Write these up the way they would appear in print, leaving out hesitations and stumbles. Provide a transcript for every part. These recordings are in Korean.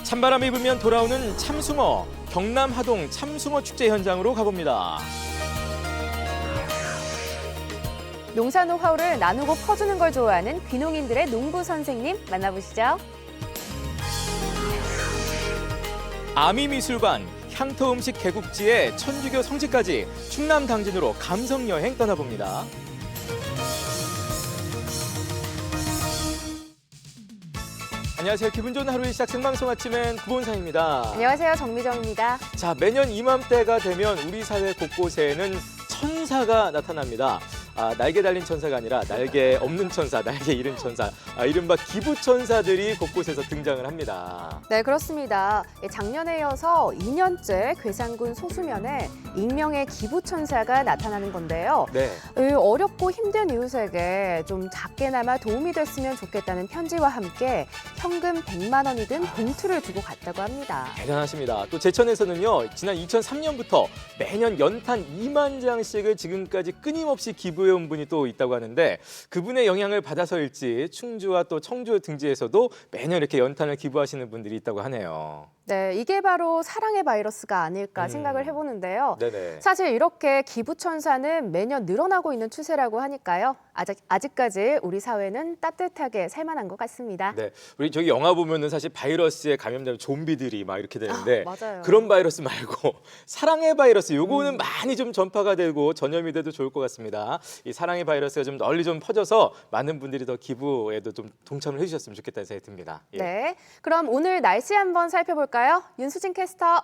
찬바람이 불면 돌아오는 참숭어, 경남 하동 참숭어 축제 현장으로 가봅니다. 농사 노하우를 나누고 퍼주는 걸 좋아하는 귀농인들의 농부 선생님 만나보시죠. 아미미술관, 향토음식 개국지의 천주교 성지까지 충남 당진으로 감성여행 떠나봅니다. 안녕하세요. 기분 좋은 하루의 시작 생방송 아침엔 구본상입니다. 안녕하세요. 정미정입니다. 자, 매년 이맘때가 되면 우리 사회 곳곳에는 천사가 나타납니다. 날개 달린 천사가 아니라 날개 없는 천사, 날개 잃은 천사, 이른바 기부천사들이 곳곳에서 등장을 합니다. 네, 그렇습니다. 작년에 이어서 2년째 괴산군 소수면에 익명의 기부천사가 나타나는 건데요. 네. 어렵고 힘든 이웃에게 좀 작게나마 도움이 됐으면 좋겠다는 편지와 함께 현금 100만 원이든 봉투를 두고 갔다고 합니다. 대단하십니다. 또 제천에서는요, 지난 2003년부터 매년 연탄 2만 장씩을 지금까지 끊임없이 기부해온 분이 또 있다고 하는데 그분의 영향을 받아서일지 충주와 또 청주 등지에서도 매년 이렇게 연탄을 기부하시는 분들이 있다고 하네요. 네, 이게 바로 사랑의 바이러스가 아닐까 생각을 해보는데요. 네네. 사실 이렇게 기부천사는 매년 늘어나고 있는 추세라고 하니까요. 아직까지 우리 사회는 따뜻하게 살만한 것 같습니다. 네, 우리 저기 영화 보면은 사실 바이러스에 감염되면 좀비들이 막 이렇게 되는데 맞아요. 그런 바이러스 말고 사랑의 바이러스 요거는 많이 좀 전파가 되고 전염이 돼도 좋을 것 같습니다. 이 사랑의 바이러스가 좀 널리 좀 퍼져서 많은 분들이 더 기부에도 좀 동참을 해주셨으면 좋겠다는 생각이 듭니다. 예. 네, 그럼 오늘 날씨 한번 살펴볼까요? 윤수진 캐스터.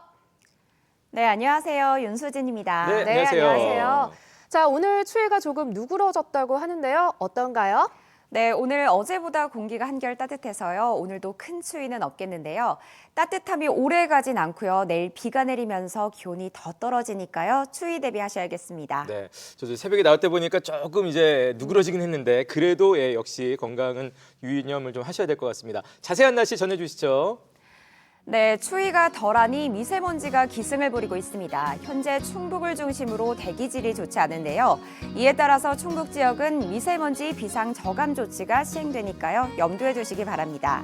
네, 안녕하세요. 윤수진입니다. 네, 안녕하세요. 자, 오늘 추위가 조금 누그러졌다고 하는데요. 어떤가요? 네, 오늘 어제보다 공기가 한결 따뜻해서요. 오늘도 큰 추위는 없겠는데요. 따뜻함이 오래 가진 않고요. 내일 비가 내리면서 기온이 더 떨어지니까요. 추위 대비하셔야겠습니다. 네, 저도 새벽에 나올 때 보니까 조금 이제 누그러지긴 했는데 그래도 역시 건강은 유념을 좀 하셔야 될 것 같습니다. 자세한 날씨 전해주시죠. 네, 추위가 덜하니 미세먼지가 기승을 부리고 있습니다. 현재 충북을 중심으로 대기질이 좋지 않은데요. 이에 따라서 충북 지역은 미세먼지 비상 저감 조치가 시행되니까요. 염두에 두시기 바랍니다.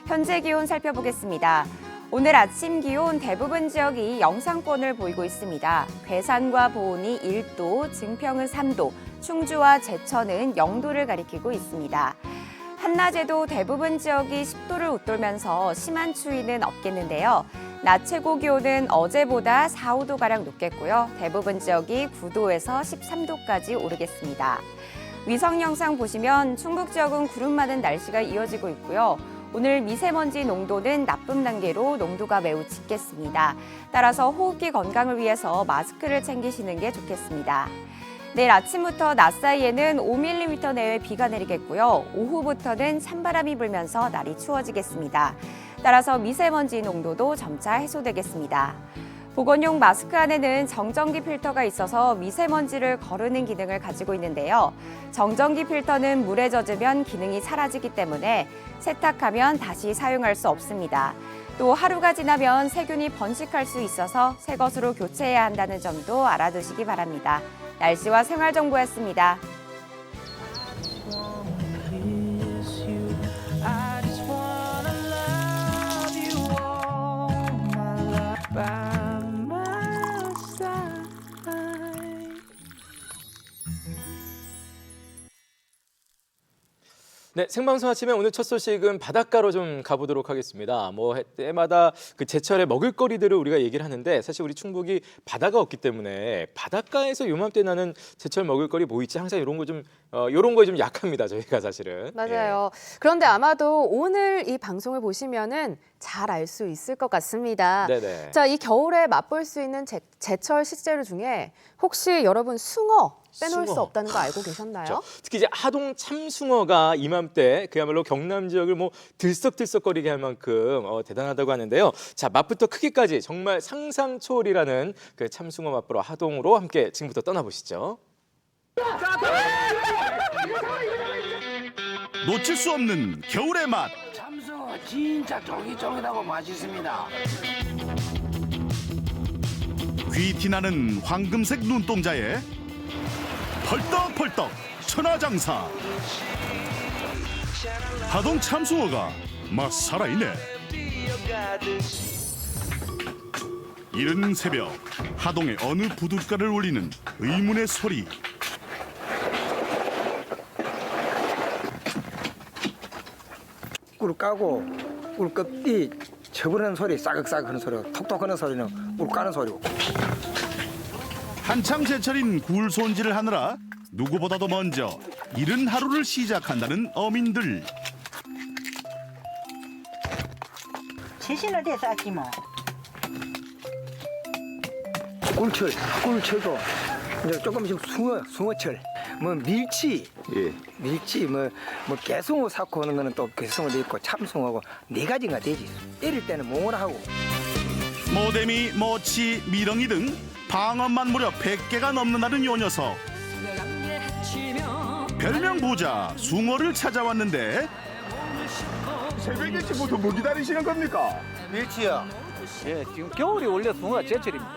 현재 기온 살펴보겠습니다. 오늘 아침 기온 대부분 지역이 영상권을 보이고 있습니다. 괴산과 보온이 1도, 증평은 3도, 충주와 제천은 0도를 가리키고 있습니다. 한낮에도 대부분 지역이 10도를 웃돌면서 심한 추위는 없겠는데요. 낮 최고 기온은 어제보다 4, 5도가량 높겠고요. 대부분 지역이 9도에서 13도까지 오르겠습니다. 위성 영상 보시면 충북 지역은 구름 많은 날씨가 이어지고 있고요. 오늘 미세먼지 농도는 나쁨 단계로 농도가 매우 짙겠습니다. 따라서 호흡기 건강을 위해서 마스크를 챙기시는 게 좋겠습니다. 내일 아침부터 낮 사이에는 5mm 내외 비가 내리겠고요. 오후부터는 찬바람이 불면서 날이 추워지겠습니다. 따라서 미세먼지 농도도 점차 해소되겠습니다. 보건용 마스크 안에는 정전기 필터가 있어서 미세먼지를 거르는 기능을 가지고 있는데요. 정전기 필터는 물에 젖으면 기능이 사라지기 때문에 세탁하면 다시 사용할 수 없습니다. 또 하루가 지나면 세균이 번식할 수 있어서 새 것으로 교체해야 한다는 점도 알아두시기 바랍니다. 날씨와 생활정보였습니다. 네, 생방송 아침에 오늘 첫 소식은 바닷가로 좀 가보도록 하겠습니다. 뭐 때마다 그 제철의 먹을거리들을 우리가 얘기를 하는데 사실 우리 충북이 바다가 없기 때문에 바닷가에서 요맘때 나는 제철 먹을거리 뭐 있지 항상 이런 거에 좀 약합니다. 저희가 사실은. 맞아요. 그런데 아마도 오늘 이 방송을 보시면은 잘 알 수 있을 것 같습니다. 네네. 자, 이 겨울에 맛볼 수 있는 제철 식재료 중에 혹시 여러분 숭어 빼놓을 수 없다는 거 알고 계셨나요? 그렇죠. 특히 이제 하동 참숭어가 이맘때 그야말로 경남 지역을 뭐 들썩들썩거리게 할 만큼 대단하다고 하는데요. 자, 맛부터 크기까지 정말 상상 초월이라는 그 참숭어 맛보러 하동으로 함께 지금부터 떠나보시죠. 놓칠 수 없는 겨울의 맛. 참숭어 진짜 쫄깃쫄깃하고 맛있습니다. 귀 티나는 황금색 눈동자에 펄떡펄떡 천하장사. 하동 참숭어가 맛 살아있네. 이른 새벽 하동의 어느 부둣가를 울리는 의문의 소리. 꿀 까고 꿀 껍이 쳐버리는 소리, 싸극싸극 하는 소리고 톡톡 하는 소리는 꿀 까는 소리고. 한창 제철인 굴 손질을 하느라 누구보다도 먼저 이른 하루를 시작한다는 어민들. 지신을 대서 하지 뭐. 꿀철, 꿀철도 이제 조금씩 숭어철, 뭐 밀치, 밀치, 뭐 개숭어 삭고 하는 거는 또 개숭어도 있고 참숭어고 네 가지가 되지. 때릴 때는 몽원하고. 모데미, 모치, 미렁이 등 방언만 무려 100개가 넘는다는 요 녀석. 별명 부자 숭어를 찾아왔는데 새벽 일찍부터 뭐 기다리시는 겁니까? 밀치요. 예, 지금 겨울이 원래 숭어가 제철입니다.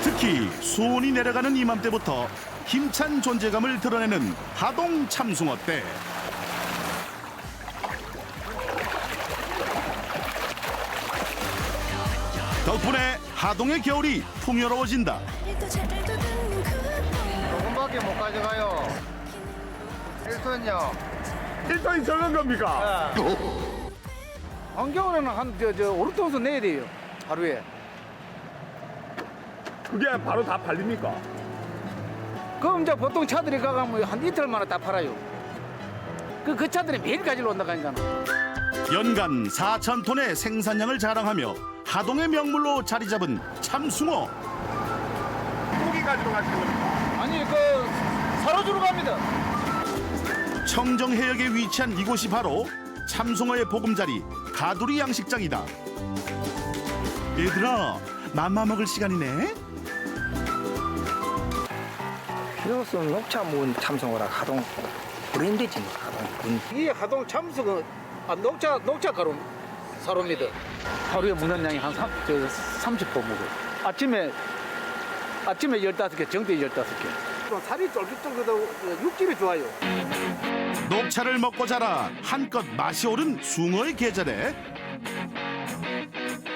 특히 수온이 내려가는 이맘때부터 힘찬 존재감을 드러내는 하동 참숭어 때. 덕분에 하동의 겨울이 풍요로워진다. 조금밖에 못 가져가요. 1톤요. 1톤이 적은 겁니까? 한겨울에는 한 5톤수 내야 돼요. 하루에. 그게 바로 다 팔립니까? 그럼 이제 보통 차들이 가가면 한 이틀 만에 다 팔아요. 그 차들이 매일 가지러 온다니까. 연간 4,000톤의 생산량을 자랑하며 하동의 명물로 자리 잡은 참숭어. 고기 가지러 가시는 겁니까? 아니 사러 주러 갑니다. 청정해역에 위치한 이곳이 바로 참숭어의 보금자리 가두리 양식장이다. 얘들아, 맘마 먹을 시간이네. 이것은 녹차 문 참숭어라 하동 브랜드지 뭐 하동. 이 하동 참수가 녹차 가루 사료입니다. 하루에 먹는 양이 한 30호 먹어요. 아침에 15개, 정대 15개. 살이 쫄깃쫄깃하고 육질이 좋아요. 녹차를 먹고 자라 한껏 맛이 오른 숭어의 계절에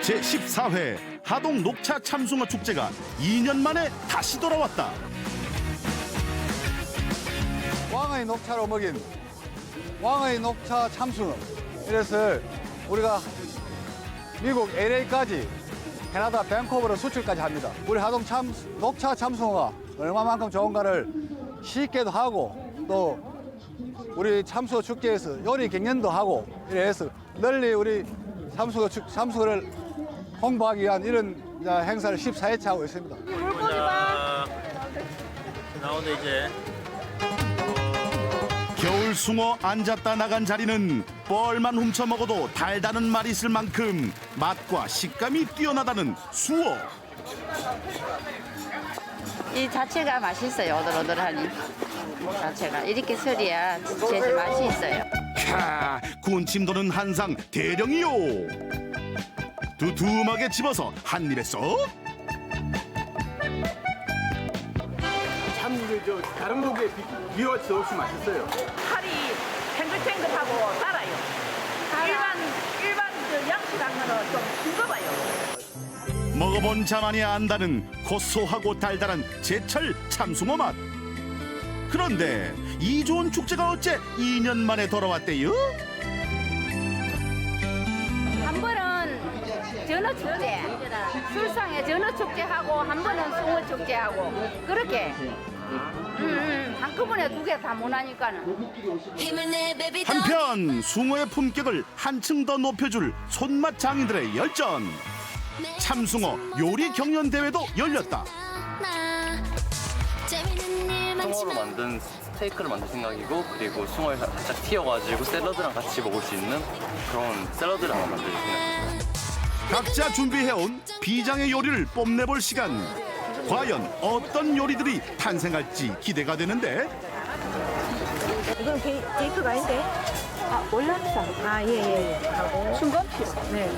제14회 하동 녹차 참숭어 축제가 2년 만에 다시 돌아왔다. 왕의 녹차로 먹인 왕의 녹차 참숭어 이것을 우리가 미국 LA까지 캐나다 밴쿠버로 수출까지 합니다. 우리 하동 녹차 참숭어가 얼마만큼 좋은가를 시식회도 하고 또 우리 참숭어 축제에서 요리 경연도 하고 이래서 널리 우리 참숭어를 홍보하기 위한 이런 행사를 14회차 하고 있습니다. 나오네 이제. 겨울 숭어 앉았다 나간 자리는 뻘만 훔쳐 먹어도 달다는 말이 있을 만큼 맛과 식감이 뛰어나다는 수어. 이 자체가 맛있어요. 오돌오돌하니 자체가 이렇게 설이야 제일 맛이 있어요. 캬, 군침 도는 한상 대령이요. 두툼하게 집어서 한 입에 쏙. 참 다른 고기에 비할 수 없이 맛있어요. 살이 탱글탱글하고 달아요. 일반 양식하고는 좀 싱거워요. 먹어본 자만이 안다는 고소하고 달달한 제철 참숭어 맛. 그런데 이 좋은 축제가 어째 2년 만에 돌아왔대요? 한 번은 전어 축제, 술상에 전어 축제하고 한 번은 숭어 축제하고 그렇게 한꺼번에 두 개 다 못하니까는. 한편 숭어의 품격을 한층 더 높여줄 손맛 장인들의 열전. 참숭어 요리 경연 대회도 열렸다. 숭어로 만든 스테이크를 만들 생각이고 그리고 숭어를 살짝 튀어가지고 샐러드랑 같이 먹을 수 있는 그런 샐러드를 하나 만들 생각입니다. 각자 준비해온 비장의 요리를 뽐내볼 시간. 과연 어떤 요리들이 탄생할지 기대가 되는데. 이건 베이크가 아닌데? 올라프상. 예. 순건피. 네.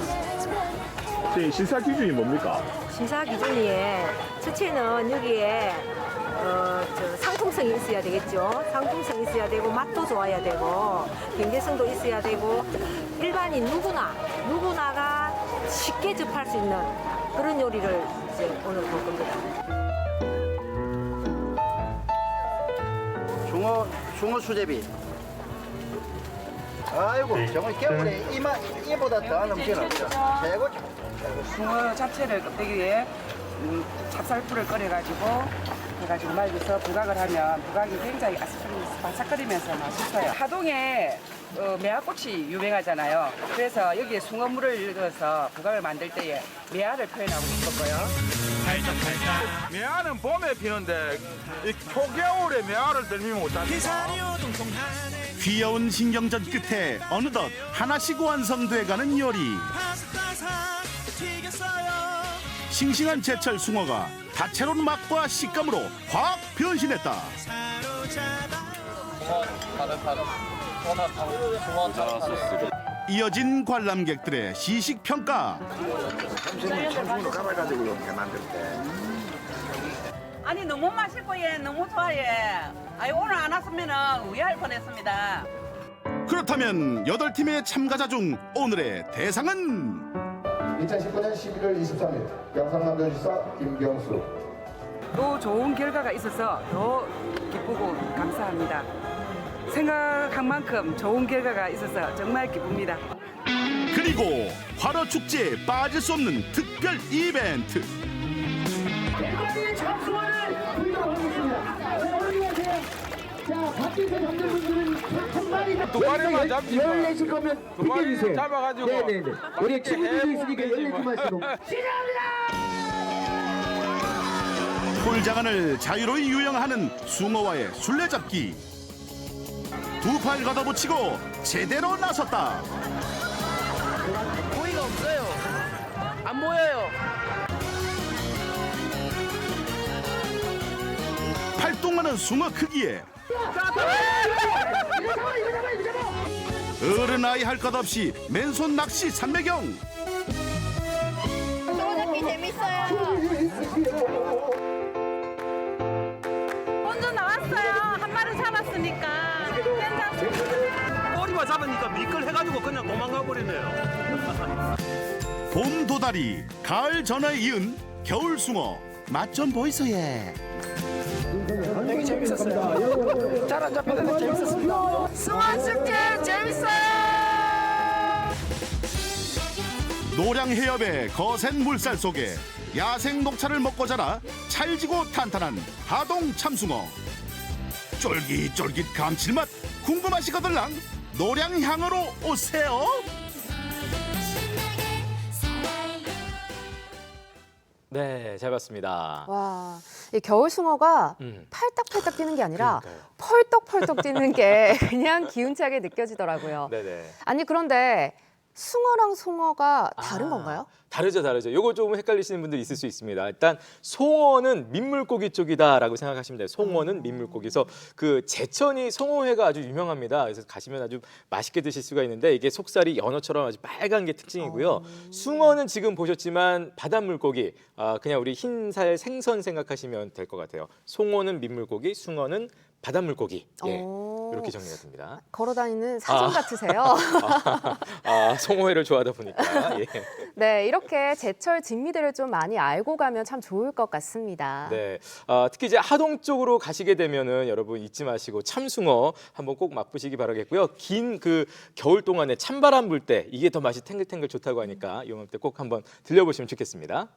제 신사 기준이 뭡니까? 시사 기준이에 첫째는 여기에 상품성이 있어야 되겠죠. 상품성이 있어야 되고 맛도 좋아야 되고 경제성도 있어야 되고 일반인 누구나가 쉽게 접할 수 있는 그런 요리를 이제 오늘 볼 겁니다. 숭어 수제비. 아이고 정말 겨울에 이보다 더한 음식은 없죠. 최고죠. 숭어 자체를 껍데기에 찹쌀풀을 끓여가지고 해가지고 말려서 부각을 하면 부각이 굉장히 바삭거리면서 맛있어요. 하동에 매화꽃이 유명하잖아요. 그래서 여기에 숭어물을 넣어서 부각을 만들 때에 매화를 표현하고 싶었고요. 매화는 봄에 피는데 이 초겨울에 매화를 들면 못합니다. 귀여운 신경전 끝에 어느덧 하나씩 완성돼가는 요리. 싱싱한 제철 숭어가 다채로운 맛과 식감으로 확 변신했다. 이어진 관람객들의 시식 평가. 참숭어 가발가지고 이렇게 만들 때. 아니 너무 맛있고 예 너무 좋아해. 아니 오늘 안 왔으면 후회할 뻔했습니다. 그렇다면 8팀의 참가자 중 오늘의 대상은 2019년 11월 23일 경상남도지사 김경수. 또 좋은 결과가 있어서 더 기쁘고 감사합니다. 생각한 만큼 좋은 결과가 있어서 정말 기쁩니다. 그리고 화로축제에 빠질 수 없는 특별 이벤트. 두 마리만 잡지. 열내실 거면 두 마리 비켜주세요. 잡아가지고. 네네네. 우리 친구들도 있으니까 열내지 마시고. 폴장안을 자유로이 유영하는 숭어와의 술래잡기. 두 팔 걷어붙이고 제대로 나섰다. 고기가 없어요. 안 보여요. 활동하는 숭어 크기에 어른 아이 할 것 없이 맨손 낚시 삼매경. 숭어잡기 재밌어요. 먼저 나왔어요. 한 마리 잡았으니까. 괜찮습니다. 꼬리만 잡으니까 미끌해가지고 그냥 도망가 버리네요. 봄 도다리, 가을 전어에 이은 겨울 숭어. 맛 좀 보이소 예. 되게 재밌었어요. 잘 안 잡히는데 재밌었습니다. 숭어축제 재밌어요. 노량해협의 거센 물살 속에 야생 녹차를 먹고 자라 찰지고 탄탄한 하동 참숭어. 쫄깃쫄깃 감칠맛 궁금하시거들랑 노량향으로 오세요. 네, 잘 봤습니다. 와, 이 겨울 숭어가 팔딱팔딱 뛰는 게 아니라 그러니까요. 펄떡펄떡 뛰는 게 그냥 기운차게 느껴지더라고요. 네네. 아니 그런데 숭어랑 송어가 다른 건가요? 다르죠, 다르죠. 요거 조금 헷갈리시는 분들 있을 수 있습니다. 일단 송어는 민물고기 쪽이다라고 생각하시면 돼요. 송어는 민물고기에서 그 제천이 송어회가 아주 유명합니다. 그래서 가시면 아주 맛있게 드실 수가 있는데 이게 속살이 연어처럼 아주 빨간 게 특징이고요. 숭어는 지금 보셨지만 바닷물고기, 그냥 우리 흰살 생선 생각하시면 될 것 같아요. 송어는 민물고기, 숭어는 바닷물고기. 예, 이렇게 정리가 됩니다. 걸어다니는 사슴 같으세요. 송어회를 좋아하다 보니까. 예. 네, 이렇게 제철 진미들을 좀 많이 알고 가면 참 좋을 것 같습니다. 네, 특히 이제 하동 쪽으로 가시게 되면은 여러분 잊지 마시고 참숭어 한번 꼭 맛보시기 바라겠고요. 긴 그 겨울 동안에 찬바람 불 때 이게 더 맛이 탱글탱글 좋다고 하니까 이맘때 꼭 한번 들려보시면 좋겠습니다.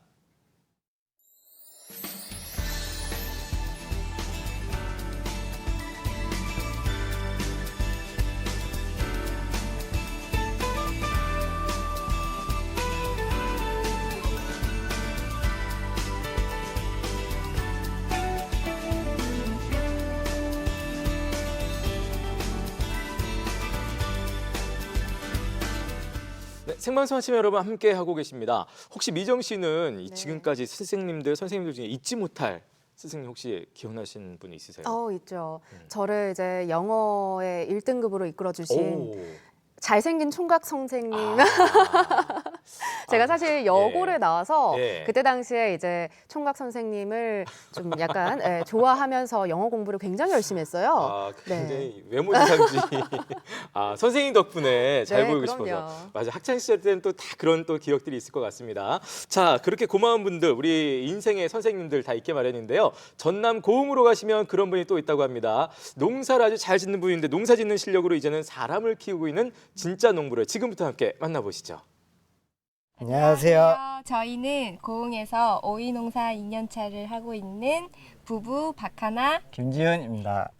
네, 생방송 시청 여러분 함께 하고 계십니다. 혹시 미정 씨는 이 지금까지 선생님들 중에 잊지 못할 선생님 혹시 기억나시는 분이 있으세요? 있죠. 저를 이제 영어의 1등급으로 이끌어 주신 잘생긴 총각 선생님. 제가 사실 여고를 나와서 예. 그때 당시에 이제 총각 선생님을 좀 약간 좋아하면서 영어 공부를 굉장히 열심히 했어요. 아, 굉장히 외모 지상주의. 아, 선생님 덕분에 잘 보이고 그럼요. 싶어서. 맞아, 학창 시절 때는 또 다 그런 또 기억들이 있을 것 같습니다. 자, 그렇게 고마운 분들, 우리 인생의 선생님들 다 있게 마련인데요. 전남 고흥으로 가시면 그런 분이 또 있다고 합니다. 농사를 아주 잘 짓는 분인데 농사 짓는 실력으로 이제는 사람을 키우고 있는 진짜 농부를 지금부터 함께 만나보시죠. 안녕하세요. 저희는 고흥에서 오이 농사 2년차를 하고 있는 부부 박하나, 김지훈입니다.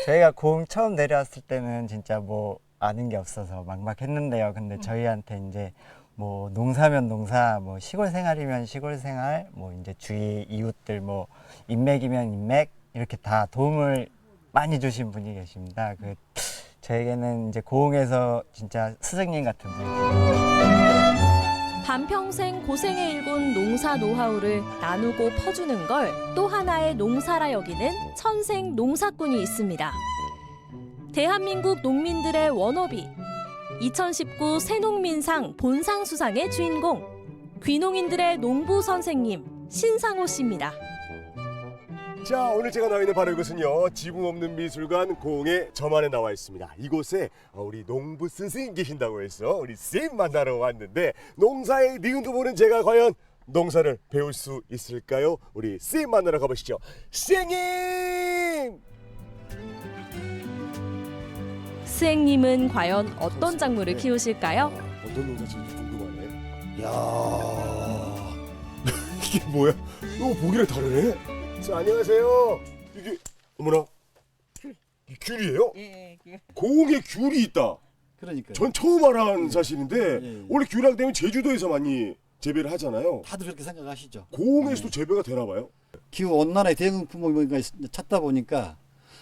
저희가 고흥 처음 내려왔을 때는 진짜 뭐 아는 게 없어서 막막했는데요. 근데 저희한테 이제 뭐 농사면 농사, 뭐 시골 생활이면 시골 생활, 뭐 이제 주위 이웃들 뭐 인맥이면 인맥 이렇게 다 도움을 많이 주신 분이 계십니다. 저에게는 이제 고흥에서 진짜 스승님 같은 분이십니다. 반평생 고생에 일군 농사 노하우를 나누고 퍼주는 걸 또 하나의 농사라 여기는 천생 농사꾼이 있습니다. 대한민국 농민들의 워너비, 2019 새농민상 본상 수상의 주인공, 귀농인들의 농부 선생님 신상호 씨입니다. 자, 오늘 제가 나와 있는 바로 이곳은요, 지붕 없는 미술관 고흥의 저만에 나와 있습니다. 이곳에 우리 농부 스승님 계신다고 해서 우리 쌤 만나러 왔는데, 농사의 니은도 모르는 제가 과연 농사를 배울 수 있을까요? 우리 쌤 만나러 가보시죠. 쌤님! 스승님은 과연 어떤 작물을 키우실까요? 어떤 농사 지을지 궁금하네. 이야, 이게 뭐야? 이거 보기랑 다르네. 자, 안녕하세요. 이게 어머나, 이 귤이에요? 예, 귤. 고흥에 귤이 있다. 그러니까요. 전 처음 알아는 사실인데 원래 귤하게 되면 제주도에서 많이 재배를 하잖아요. 다들 그렇게 생각하시죠. 고흥에서도 재배가 되나 봐요. 기후 온난화의 대응품을 찾다 보니까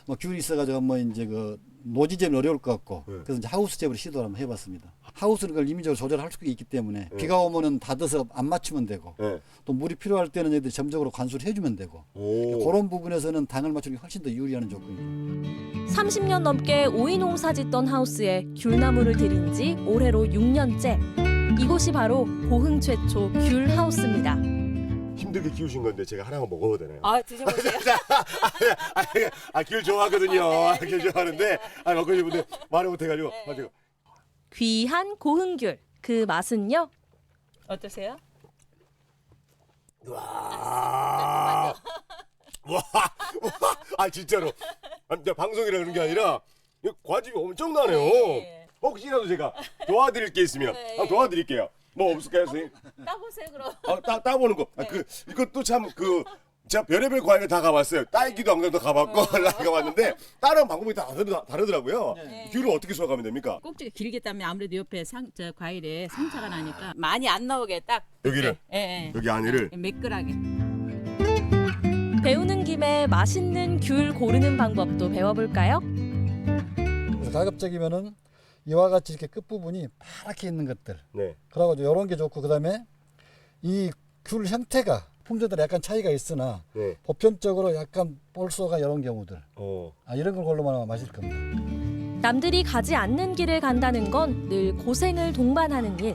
뭐 귤이 있어가지고 뭐 이제 그 노지재는 어려울 것 같고 그래서 이제 하우스 재배를 시도를 한번 해봤습니다. 하우스는 그걸 임의적으로 조절할 수가 있기 때문에 비가 오면은 닫아서 안 맞추면 되고 또 물이 필요할 때는 얘들 점적으로 관수를 해주면 되고 그런 부분에서는 당을 맞추는 게 훨씬 더 유리한 조건이죠. 30년 넘게 오이 농사 짓던 하우스에 귤나무를 들인 지 올해로 6년째. 이곳이 바로 고흥 최초 귤 하우스입니다. 힘들게 키우신 건데 제가 하나만 먹어도 되나요? 아, 드셔보세요. 귤 좋아하거든요. 귤 좋아하는데 먹고 싶은데 말을 못해가지고. 귀한 고흥귤, 그 맛은요? 어떠세요? 와, 아 진짜로. 방송이라 그런 게 아니라 과즙이 엄청나네요. 혹시라도 제가 도와드릴 게 있으면 도와드릴게요. 뭐 없을까요, 선생님? 따보세요, 그럼. 따보는 거. 이것도 참 제가 별의별 과일을 다 가봤어요. 딸기도 안 그래도 가봤고 가봤는데 다른 방법이 다 다르더라고요. 귤을 어떻게 수확하면 됩니까? 꼭지가 길게 따면 아무래도 옆에 과일에 상처가 나니까 많이 안 나오게 딱 여기를 여기 안에를 매끈하게. 배우는 김에 맛있는 귤 고르는 방법도 배워볼까요? 그래서 가급적이면은 이와 같이 이렇게 끝 부분이 파랗게 있는 것들. 그러고 이런 게 좋고 그다음에 이 귤 형태가 품종들에 약간 차이가 있으나 보편적으로 약간 볼소가 이런 경우들. 이런 걸 고르면 맛있을 겁니다. 남들이 가지 않는 길을 간다는 건 늘 고생을 동반하는 일.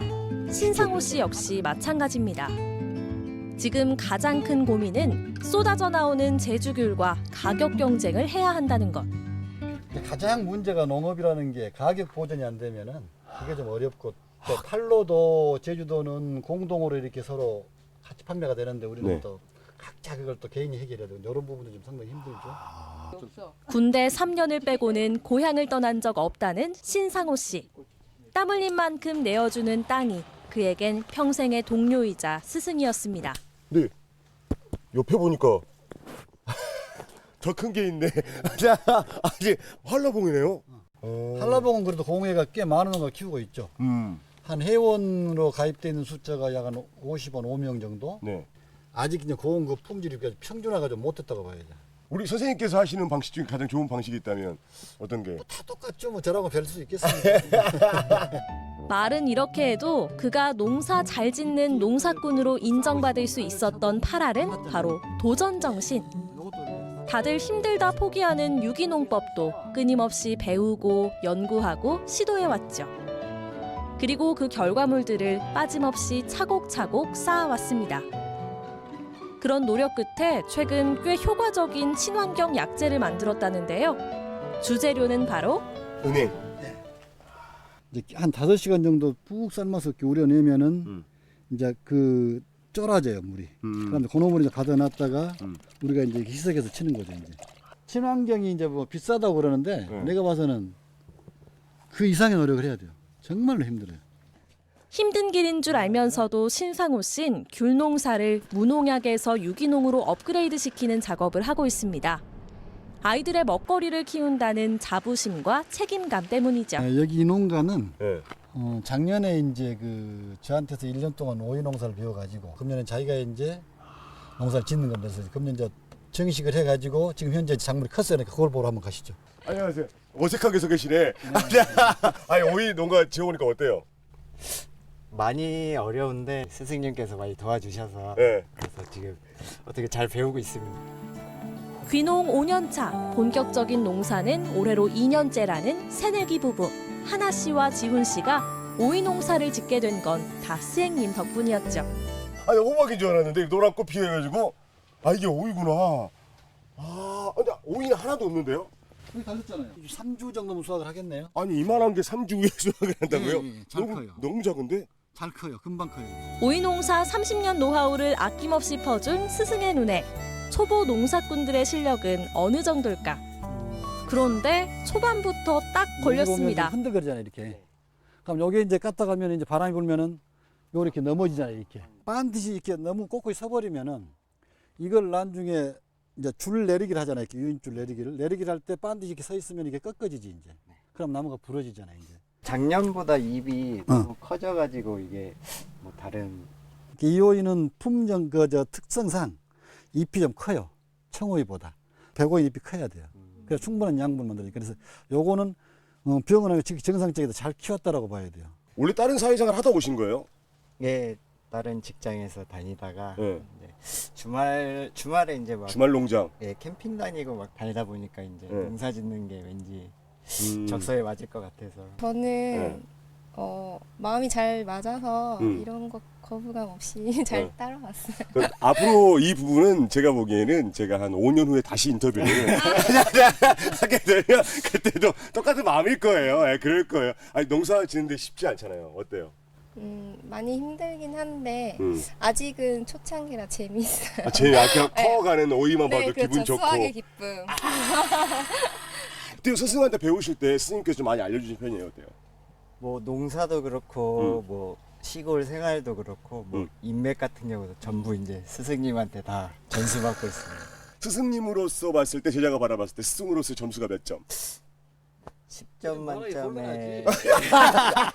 신상호 씨 역시 마찬가지입니다. 지금 가장 큰 고민은 쏟아져 나오는 제주귤과 가격 경쟁을 해야 한다는 것. 가장 문제가 농업이라는 게 가격 보전이 안 되면은 그게 좀 어렵고 또 팔로도 제주도는 공동으로 이렇게 서로 같이 판매가 되는데 우리는 또 각자 그걸 또 개인이 해결해야 되고 이런 부분도 좀 상당히 힘들죠. 군대 3년을 빼고는 고향을 떠난 적 없다는 신상호 씨. 땀 흘린 만큼 내어주는 땅이 그에겐 평생의 동료이자 스승이었습니다. 네, 옆에 보니까 더 큰 게 있네. 아직 한라봉이네요. 한라봉은 그래도 공해가 꽤 많은 걸 키우고 있죠. 한 회원으로 가입되어 있는 숫자가 약 한 50원 5명 정도. 아직 이제 고운 그 품질이 평준화가 좀 못했다고 봐야죠. 우리 선생님께서 하시는 방식 중에 가장 좋은 방식이 있다면 어떤 게? 다 똑같죠. 뭐 저라고 별 수 있겠습니까? 말은 이렇게 해도 그가 농사 잘 짓는 농사꾼으로 인정받을 수 있었던 8알은 바로 도전 정신. 다들 힘들다 포기하는 유기농법도 끊임없이 배우고 연구하고 시도해왔죠. 그리고 그 결과물들을 빠짐없이 차곡차곡 쌓아왔습니다. 그런 노력 끝에 최근 꽤 효과적인 친환경 약재를 만들었다는데요. 주재료는 바로 은행. 이제 한 5시간 정도 푹 삶아서 이렇게 우려내면은 이제 그 쫄아져요, 물이. 그럼 그 놈을 이제 가둬놨다가 우리가 이제 희석해서 치는 거죠, 이제. 친환경이 이제 뭐 비싸다고 그러는데 내가 봐서는 그 이상의 노력을 해야 돼요. 정말로 힘들어요. 힘든 길인 줄 알면서도 신상호 씨는 귤 농사를 무농약에서 유기농으로 업그레이드 시키는 작업을 하고 있습니다. 아이들의 먹거리를 키운다는 자부심과 책임감 때문이죠. 여기 이 농가는 작년에 이제 그 저한테서 1년 동안 오이 농사를 배워가지고 금년에 자기가 이제 농사를 짓는 겁니다. 그래서 금년 이제 정식을 해가지고 지금 현재 작물이 컸으니까 그걸 보러 한번 가시죠. 안녕하세요. 어색하게 서 계시네. 아니 오이 농가 지어보니까 어때요? 많이 어려운데 스승님께서 많이 도와주셔서 그래서 지금 어떻게 잘 배우고 있습니다. 귀농 5년 차, 본격적인 농사는 올해로 2년째라는 새내기 부부 하나 씨와 지훈 씨가 오이 농사를 짓게 된 건 다 스행님 덕분이었죠. 아니 호박인 줄 알았는데 노란 꽃 피해가지고 아 이게 오이구나. 아 근데 오이는 하나도 없는데요? 여기 달렸잖아요. 3주 정도면 수확을 하겠네요. 아니 이만한 게 3주 후에 수확을 한다고요? 잘 커요. 너무 작은데? 잘 커요. 금방 커요. 오이 농사 30년 노하우를 아낌없이 퍼준 스승의 눈에 초보 농사꾼들의 실력은 어느 정도일까? 그런데 초반부터 딱 걸렸습니다. 흔들거리잖아요, 이렇게. 그럼 여기 이제 깠다 가면 이제 바람이 불면은 요 이렇게 넘어지잖아요, 이렇게. 반드시 이렇게 너무 꼿꼿이 서버리면은 이걸 나중에 이제 줄 내리기를 하잖아요, 이렇게 유인줄 내리기를 할 때 반드시 이렇게 서 있으면 이게 꺾어지지 이제. 그럼 나무가 부러지잖아요, 이제. 작년보다 잎이 너무 커져가지고 이게 뭐 다른. 이 오이는 품종 저 특성상 잎이 좀 커요. 청오이보다. 백오이 잎이 커야 돼요. 그래서 충분한 양분을 만들어요. 그래서 요거는 병원하고 정상적이다 잘 키웠다라고 봐야 돼요. 원래 다른 사회생활 하다 오신 거예요? 예, 다른 직장에서 다니다가 이제 주말에 이제 막 주말 농장. 예, 캠핑 다니고 막 다니다 보니까 이제 농사 짓는 게 왠지 적성에 맞을 것 같아서. 저는 마음이 잘 맞아서 이런 거 거부감 없이 잘 따라왔어요. 앞으로 이 부분은 제가 보기에는 제가 한 5년 후에 다시 인터뷰를 하게 되면 그때도 똑같은 마음일 거예요. 예, 그럴 거예요. 아니 농사 짓는데 쉽지 않잖아요. 어때요? 많이 힘들긴 한데 아직은 초창기라 재미있어요. 제일 아까 커가는 오이만 봐도 네, 기분 그렇죠. 좋고. 수학의 기쁨. 그때 스승한테 배우실 때 스님께서 좀 많이 알려주신 편이에요. 어때요? 뭐 농사도 그렇고 뭐 시골 생활도 그렇고 뭐 인맥 같은 경우도 전부 이제 스승님한테 다 전수받고 있습니다. 스승님으로서 봤을 때 제자가 바라봤을 때 스승으로서 점수가 몇 점? 10점 만점에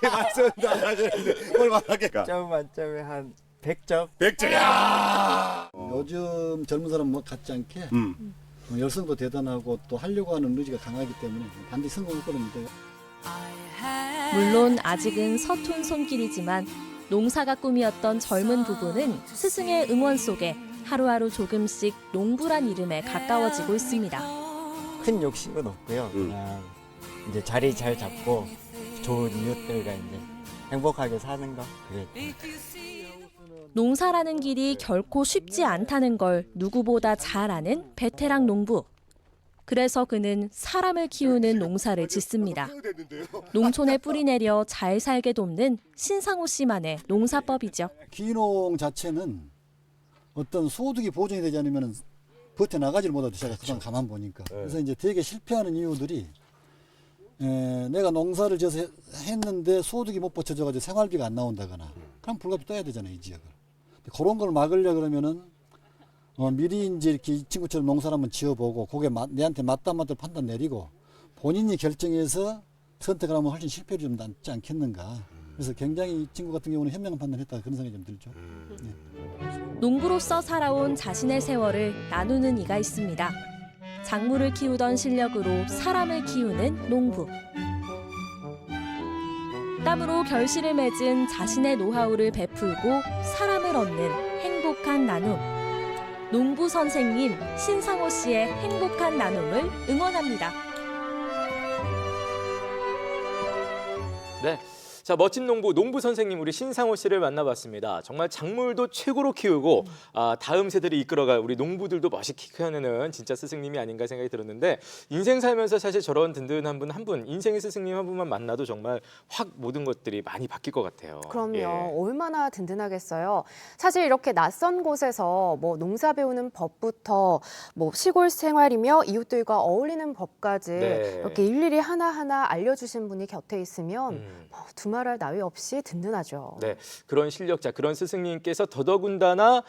말씀도 안 하시는데 뭘 말하게 가? 10점 만점에 한 100점? 100점! 야! 요즘 젊은 사람 뭐 같지 않게 열성도 대단하고 또 하려고 하는 의지가 강하기 때문에 반드시 성공할 겁니다. 물론 아직은 서툰 손길이지만 농사가 꿈이었던 젊은 부부는 스승의 응원 속에 하루하루 조금씩 농부란 이름에 가까워지고 있습니다. 큰 욕심은 없고요. 그냥 이제 자리 잘 잡고 좋은 이웃들과 이제 행복하게 사는 거 그게. 농사라는 길이 결코 쉽지 않다는 걸 누구보다 잘 아는 베테랑 농부. 그래서 그는 사람을 키우는 농사를 짓습니다. 농촌에 뿌리 내려 잘 살게 돕는 신상호 씨만의 농사법이죠. 귀농 자체는 어떤 소득이 보장이 되지 않으면 버텨나가지를 못하죠. 제가 그동안 가만 보니까. 그래서 이제 되게 실패하는 이유들이 내가 농사를 지어서 했는데 소득이 못 받쳐져가지고 생활비가 안 나온다거나 그럼 불가피 떠야 되잖아요, 이 지역을. 그런 걸 막으려고 그러면은 미리 이제 이렇게 이 친구처럼 농사를 한번 지어보고 그게 내한테 맞다 안 맞다 판단 내리고 본인이 결정해서 선택을 하면 훨씬 실패율이 좀 낮지 않겠는가. 그래서 굉장히 이 친구 같은 경우는 현명한 판단을 했다 그런 생각이 좀 들죠. 농부로서 살아온 자신의 세월을 나누는 이가 있습니다. 작물을 키우던 실력으로 사람을 키우는 농부. 땀으로 결실을 맺은 자신의 노하우를 베풀고 사람을 얻는 행복한 나눔. 농부 선생님 신상호 씨의 행복한 나눔을 응원합니다. 네. 자, 멋진 농부 선생님 우리 신상호 씨를 만나봤습니다. 정말 작물도 최고로 키우고 다음 세대를 이끌어갈 우리 농부들도 멋있게 키워내는 진짜 스승님이 아닌가 생각이 들었는데 인생 살면서 사실 저런 든든한 분 한 분, 인생의 스승님 한 분만 만나도 정말 확 모든 것들이 많이 바뀔 것 같아요. 그럼요. 예. 얼마나 든든하겠어요. 사실 이렇게 낯선 곳에서 뭐 농사 배우는 법부터 뭐 시골 생활이며 이웃들과 어울리는 법까지 네. 이렇게 일일이 하나하나 알려주신 분이 곁에 있으면 뭐 두말할 나위 없이 든든하죠. 네, 그런 실력자, 그런 스승님께서 더더군다나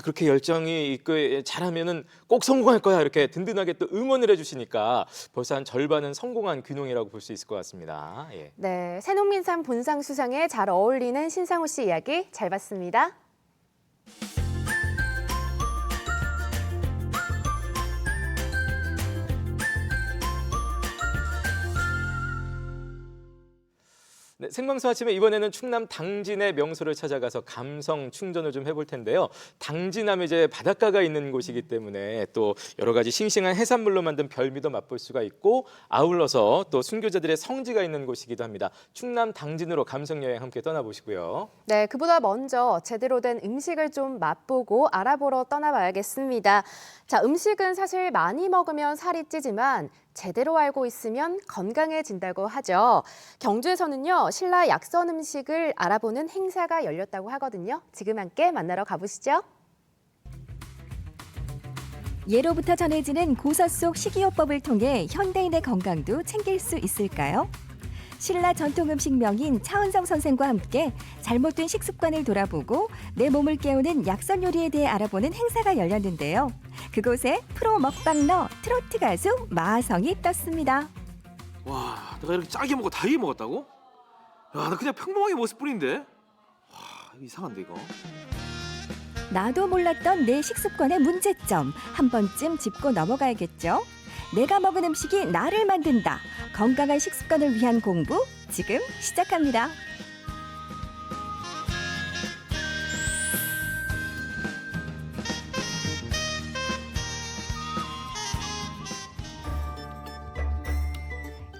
그렇게 열정이 있고 잘하면은 꼭 성공할 거야 이렇게 든든하게 또 응원을 해주시니까 벌써 한 절반은 성공한 귀농이라고 볼 수 있을 것 같습니다. 예. 네, 새농민상 본상 수상에 잘 어울리는 신상호 씨 이야기 잘 봤습니다. 네, 생방송 아침에 이번에는 충남 당진의 명소를 찾아가서 감성 충전을 좀 해볼 텐데요. 당진하면 이제 바닷가가 있는 곳이기 때문에 또 여러 가지 싱싱한 해산물로 만든 별미도 맛볼 수가 있고 아울러서 또 순교자들의 성지가 있는 곳이기도 합니다. 충남 당진으로 감성 여행 함께 떠나보시고요. 네, 그보다 먼저 제대로 된 음식을 좀 맛보고 알아보러 떠나봐야겠습니다. 자, 음식은 사실 많이 먹으면 살이 찌지만 제대로 알고 있으면 건강해진다고 하죠. 경주에서는요, 신라 약선 음식을 알아보는 행사가 열렸다고 하거든요. 지금 함께 만나러 가보시죠. 예로부터 전해지는 고서 속 식이요법을 통해 현대인의 건강도 챙길 수 있을까요? 신라 전통 음식명인 차은성 선생과 함께 잘못된 식습관을 돌아보고 내 몸을 깨우는 약선 요리에 대해 알아보는 행사가 열렸는데요. 그곳에 프로 먹방러 트로트 가수 마하성이 떴습니다. 와, 내가 이렇게 짜게 먹고 다이게 먹었다고? 야, 나 그냥 평범하게 먹었을 뿐인데. 와, 이거 이상한데 이거. 나도 몰랐던 내 식습관의 문제점 한 번쯤 짚고 넘어가야겠죠. 내가 먹은 음식이 나를 만든다. 건강한 식습관을 위한 공부 지금 시작합니다.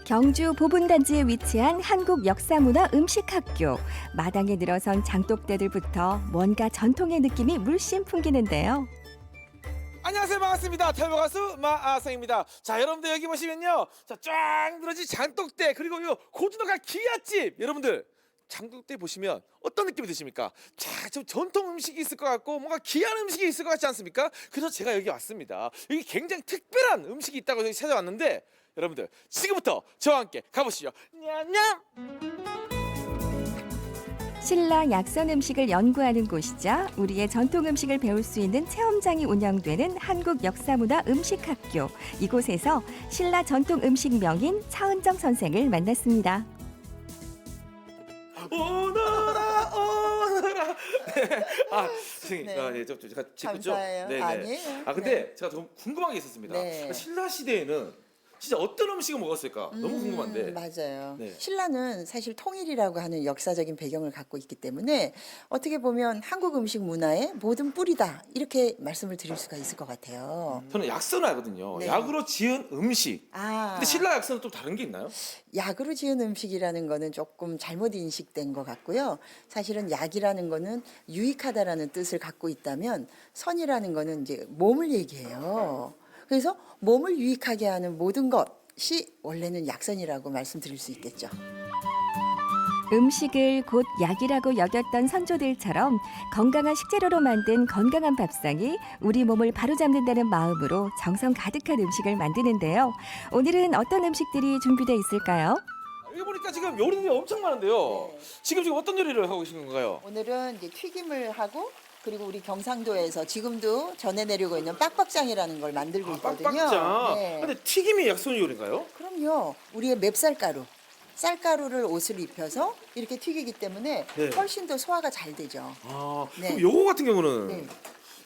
경주 보분단지에 위치한 한국역사문화음식학교. 마당에 늘어선 장독대들부터 뭔가 전통의 느낌이 물씬 풍기는데요. 안녕하세요, 반갑습니다. 탈모 가수 마하성입니다. 자, 여러분들 여기 보시면요, 쫙 늘어진 장독대 그리고 요 고즈넉한 기아집, 여러분들 장독대 보시면 어떤 느낌이 드십니까? 자, 좀 전통 음식이 있을 것 같고 뭔가 귀한 음식이 있을 것 같지 않습니까? 그래서 제가 여기 왔습니다. 여기 굉장히 특별한 음식이 있다고 여기 찾아왔는데 여러분들 지금부터 저와 함께 가보시죠. 냠냠. 신라 약선 음식을 연구하는 곳이자 우리의 전통 음식을 배울 수 있는 체험장이 운영되는 한국역사문화음식학교. 이곳에서 신라 전통 음식 명인 차은정 선생을 만났습니다. 오너라. 네. 선생님, 네. 제가 감사해요. 네네. 아니에요. 근데 제가 좀 궁금한 게 있었습니다. 네. 신라 시대에는 진짜 어떤 음식을 먹었을까? 너무 궁금한데. 맞아요. 네. 신라는 사실 통일이라고 하는 역사적인 배경을 갖고 있기 때문에 어떻게 보면 한국 음식 문화의 모든 뿌리다 이렇게 말씀을 드릴 수가 있을 것 같아요. 저는 약선을 알거든요. 네. 약으로 지은 음식. 근데 신라 약선은 또 다른 게 있나요? 약으로 지은 음식이라는 거는 조금 잘못 인식된 것 같고요. 사실은 약이라는 거는 유익하다라는 뜻을 갖고 있다면 선이라는 거는 이제 몸을 얘기해요. 그래서 몸을 유익하게 하는 모든 것이 원래는 약선이라고 말씀드릴 수 있겠죠. 음식을 곧 약이라고 여겼던 선조들처럼 건강한 식재료로 만든 건강한 밥상이 우리 몸을 바로잡는다는 마음으로 정성 가득한 음식을 만드는데요. 오늘은 어떤 음식들이 준비되어 있을까요? 여기 보니까 지금 요리들이 엄청 많은데요. 지금 어떤 요리를 하고 계신 건가요? 오늘은 이제 튀김을 하고 그리고 우리 경상도에서 지금도 전해내려고 있는 빡빡장이라는 걸 만들고 있거든요. 빡빡장. 네. 근데 튀김이 약선 요리인가요? 그럼요. 우리의 맵쌀가루. 쌀가루를 옷을 입혀서 이렇게 튀기기 때문에 네. 훨씬 더 소화가 잘 되죠. 네. 그럼 요거 같은 경우는 네.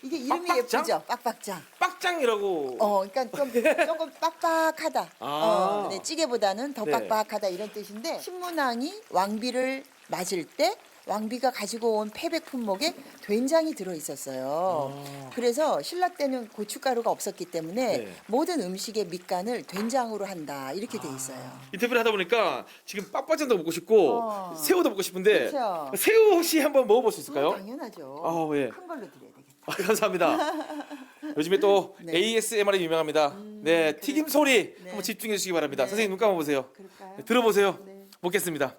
이게 이름이 빡빡장? 예쁘죠? 빡빡장. 빡장이라고. 그러니까 조금 빡빡하다. 네, 찌개보다는 더 네. 빡빡하다 이런 뜻인데 신문왕이 왕비를 맞을 때 왕비가 가지고 온 패백 품목에 된장이 들어 있었어요. 그래서 신라 때는 고춧가루가 없었기 때문에 네. 모든 음식의 밑간을 된장으로 한다 이렇게 돼 있어요. 인터뷰를 하다 보니까 지금 빡빡장도 먹고 싶고 새우도 먹고 싶은데 그렇죠. 새우 혹시 한번 먹어볼 수 있을까요? 당연하죠. 아, 예. 큰 걸로 드려야 되겠다. 감사합니다. 요즘에 또 ASMR이 유명합니다. 네, 튀김 소리 한번 집중해 주시기 바랍니다. 선생님 눈 감아 보세요. 네, 들어보세요. 먹겠습니다.